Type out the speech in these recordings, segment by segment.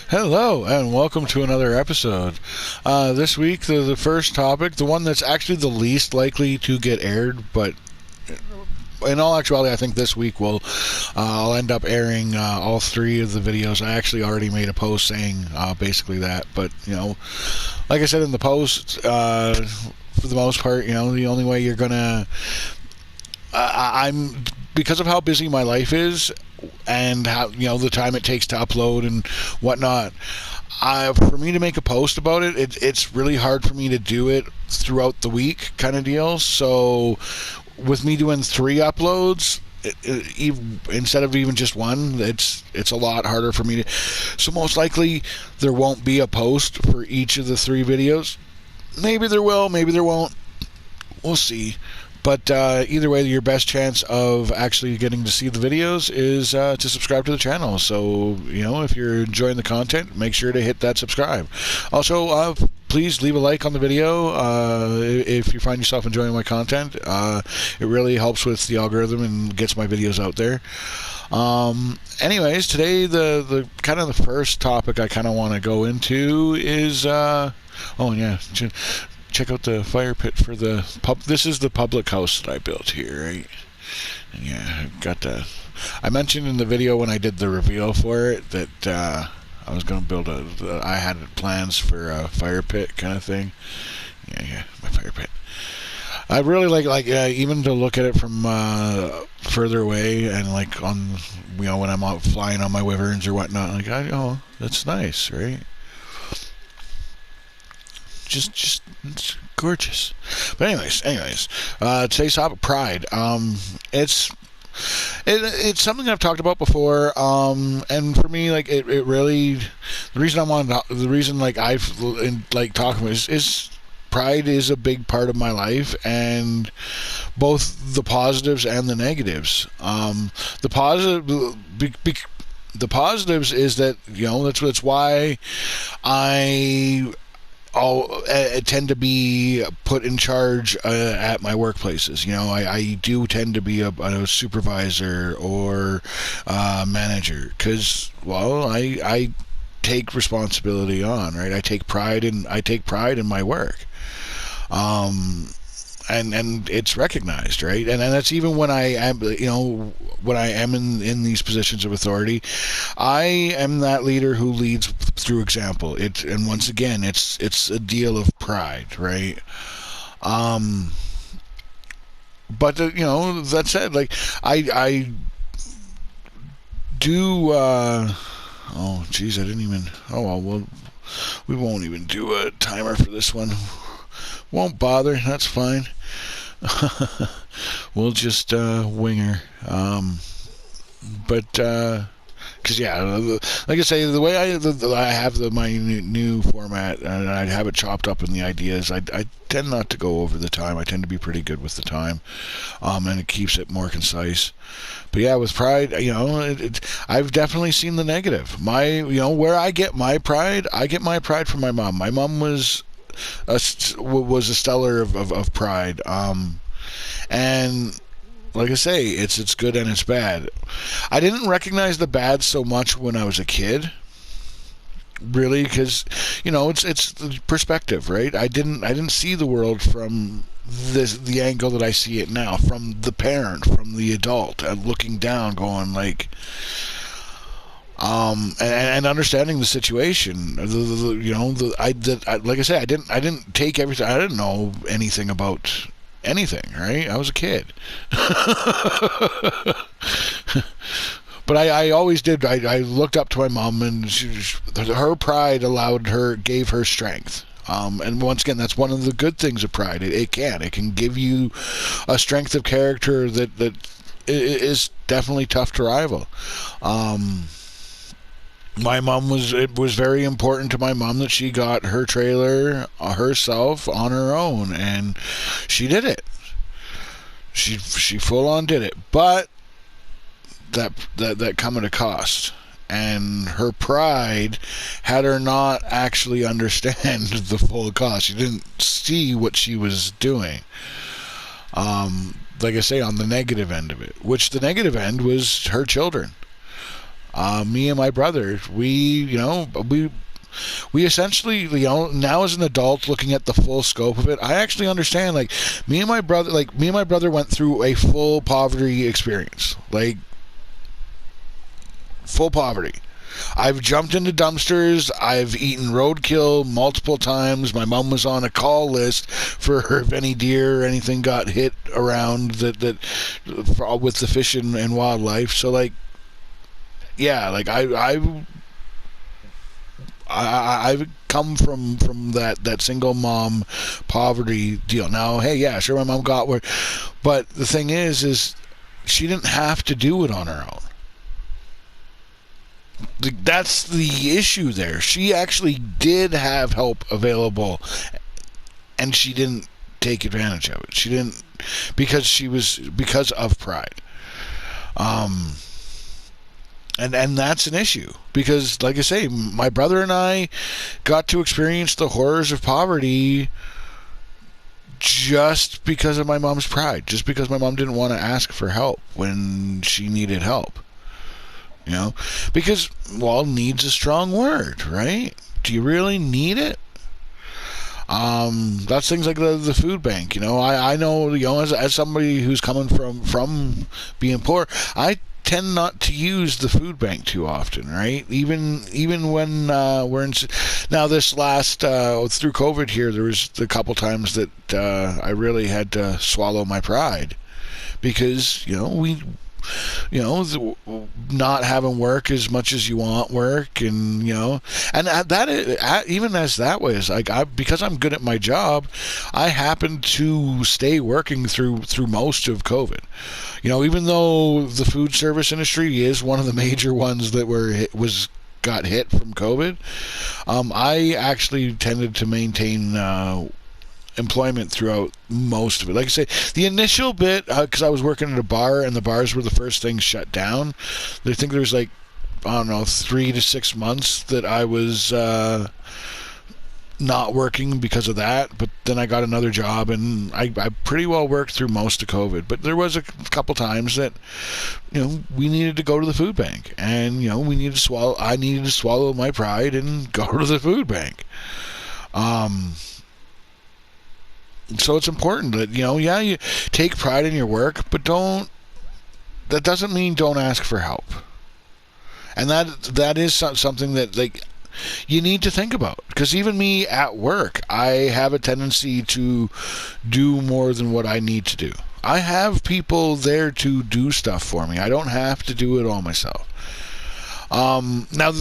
Hello, and welcome to another episode. This week, the first topic, the one that's actually the least likely to get aired, but in all actuality, I think this week I'll end up airing all three of the videos. I actually already made a post saying basically that, but like I said in the post, for the most part, the only way you're gonna, I'm because of how busy my life is and how the time it takes to upload and whatnot. For me to make a post about it's really hard for me to do it throughout the week, kind of deal. So with me doing three uploads, instead of even just one, it's a lot harder for me to. So most likely there won't be a post for each of the three videos. Maybe there will, maybe there won't. We'll see. But either way, your best chance of actually getting to see the videos is to subscribe to the channel. So, if you're enjoying the content, make sure to hit that subscribe. Also, please leave a like on the video if you find yourself enjoying my content. It really helps with the algorithm and gets my videos out there. Anyways, today the kind of the first topic I kind of want to go into is check out the fire pit for the pub. This is the public house that I built here, right? And yeah, I mentioned in the video when I did the reveal for it that I was going to build I had plans for a fire pit kind of thing. Yeah, my fire pit. I really like even to look at it from further away and like on when I'm out flying on my wyverns or whatnot. That's nice, right? Just it's gorgeous. But anyways, today's topic, pride. It's something I've talked about before, and for me, like it really, the reason like I've talking about is pride is a big part of my life, and both the positives and the negatives. The positives is that that's why I'll tend to be put in charge at my workplaces. I do tend to be a supervisor or manager because, I take responsibility on, right? I take pride in my work. And it's recognized, right? And that's even when I am, when I am in these positions of authority, I am that leader who leads through example. And once again, it's a deal of pride, right? But that said, like I do. Oh, geez, I didn't even. Oh well, we won't even do a timer for this one. Won't bother. That's fine. We'll just wing her. But because like I say, the way I have my new format, and I have it chopped up in the ideas. I tend not to go over the time. I tend to be pretty good with the time, and it keeps it more concise. But yeah, with pride, I've definitely seen the negative. Where I get my pride from my mom. My mom was a stellar of pride, and like I say, it's good and it's bad. I didn't recognize the bad so much when I was a kid, really, because it's the perspective, right? I didn't see the world from the angle that I see it now, from the parent, from the adult, and looking down, going like. And understanding the situation, like I say, I didn't take everything. I didn't know anything about anything, right? I was a kid. But I always did. I looked up to my mom, and her pride gave her strength. And once again, that's one of the good things of pride. It can give you a strength of character that is definitely tough to rival. My mom it was very important to my mom that she got her trailer herself on her own, and she did it. She full on did it, but that come at a cost. And her pride had her not actually understand the full cost. She didn't see what she was doing. Like I say, on the negative end of it, which the negative end was her children. Me and my brother, we essentially, now as an adult looking at the full scope of it, I actually understand, me and my brother went through a full poverty experience, full poverty. I've jumped into dumpsters. I've eaten roadkill multiple times. My mom was on a call list for if any deer or anything got hit around with the fish and wildlife. So I've come from that single mom poverty deal. Now, hey, yeah, sure, my mom got where, but the thing is she didn't have to do it on her own. That's the issue there. She actually did have help available, and she didn't take advantage of it. She didn't, because of pride. And that's an issue, because, like I say, my brother and I got to experience the horrors of poverty just because of my mom's pride, just because my mom didn't want to ask for help when she needed help. Because, need's a strong word, right? Do you really need it? That's things like the food bank. I know, as somebody who's coming from being poor, I tend not to use the food bank too often, right? Even when we're in, now this last through COVID here, there was a couple times that I really had to swallow my pride, because not having work as much as you want work, and that even as that way is because I'm good at my job, I happened to stay working through most of COVID. Even though the food service industry is one of the major ones that got hit from COVID, I actually tended to maintain employment throughout most of it. Like I say, the initial bit, because I was working at a bar, and the bars were the first things shut down. I think there was 3 to 6 months that I was not working because of that, but then I got another job, and I pretty well worked through most of COVID. But there was a couple times that we needed to go to the food bank, and I needed to swallow my pride and go to the food bank. So it's important that, you take pride in your work, but that doesn't mean don't ask for help. And that is something that, you need to think about. Because even me at work, I have a tendency to do more than what I need to do. I have people there to do stuff for me. I don't have to do it all myself. Now,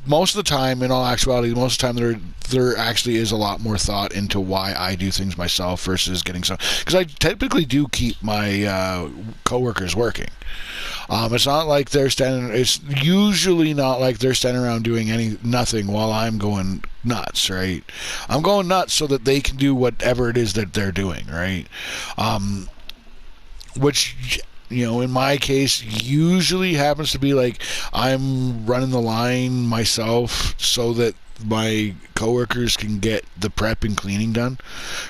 most of the time, in all actuality, most of the time there actually is a lot more thought into why I do things myself versus getting some. Because I typically do keep my coworkers working. It's not like they're standing. It's usually not like they're standing around doing nothing while I'm going nuts, right? I'm going nuts so that they can do whatever it is that they're doing, right? Which, in my case, usually happens to be I'm running the line myself so that my coworkers can get the prep and cleaning done,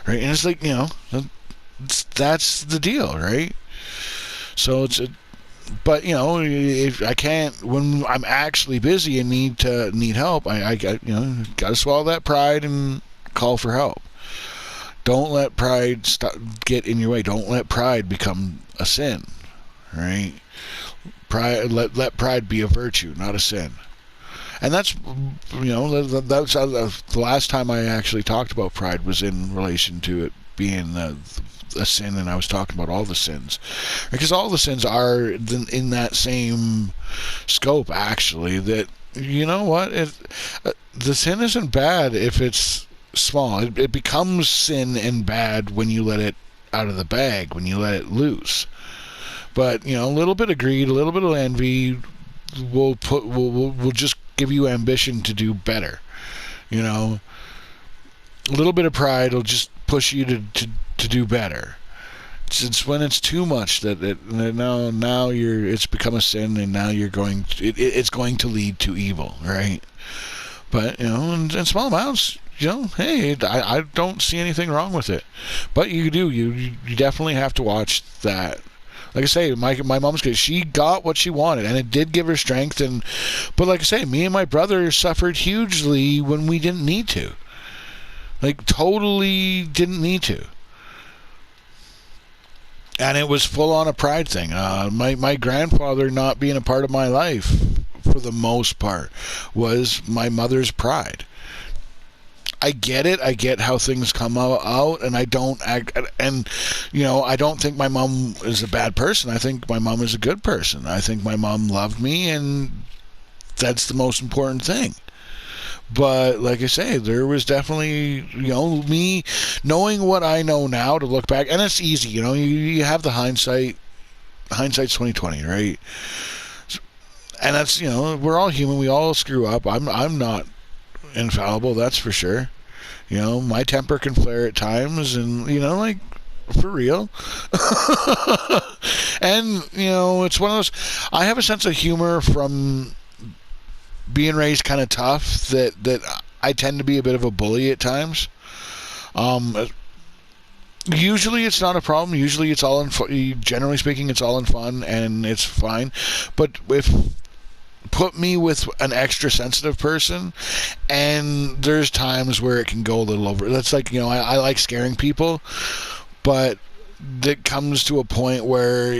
right? And it's that's the deal, right? So but if I can't, when I'm actually busy and need help, I got to swallow that pride and call for help. Don't let pride get in your way. Don't let pride become a sin. Right? Pride. Let pride be a virtue, not a sin. And that's the last time I actually talked about pride was in relation to it being a sin, and I was talking about all the sins, because all the sins are in that same scope. Actually, that the sin isn't bad if it's small. It becomes sin and bad when you let it out of the bag, when you let it loose. But a little bit of greed, a little bit of envy will just give you ambition to do better. A little bit of pride will just push you to do better. It's when it's too much that now it's become a sin, and now it's going to lead to evil, right? But in small amounts, hey, I don't see anything wrong with it. But you definitely have to watch that. like I say, my mom's good. She got what she wanted, and it did give her strength. But like I say, me and my brother suffered hugely when we didn't need to. Like, totally didn't need to. And it was full on a pride thing. My grandfather not being a part of my life, for the most part, was my mother's pride. I get it. I get how things come out, and I don't act. And I don't think my mom is a bad person. I think my mom is a good person. I think my mom loved me, and that's the most important thing. But like I say, there was definitely, me knowing what I know now to look back, and it's easy. You have the hindsight. Hindsight's 20/20, right? And that's we're all human. We all screw up. I'm not infallible, that's for sure. My temper can flare at times, and like, for real. And it's one of those. I have a sense of humor from being raised kind of tough that I tend to be a bit of a bully at times. Usually it's not a problem. Usually it's all in generally speaking, it's all in fun and it's fine. But put me with an extra sensitive person, and there's times where it can go a little over. That's like, I like scaring people, but that comes to a point where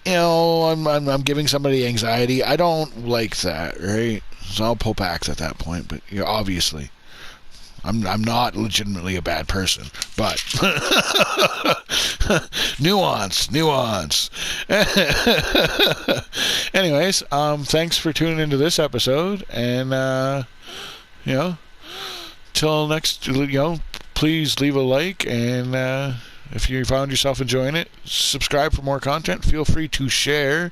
I'm giving somebody anxiety. I don't like that, right? So I'll pull back at that point. But obviously I'm not legitimately a bad person, but nuance. Anyways, thanks for tuning into this episode, and till next, please leave a like, and if you found yourself enjoying it, subscribe for more content. Feel free to share,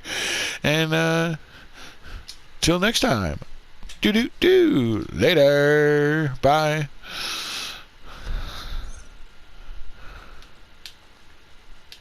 and till next time, later, bye.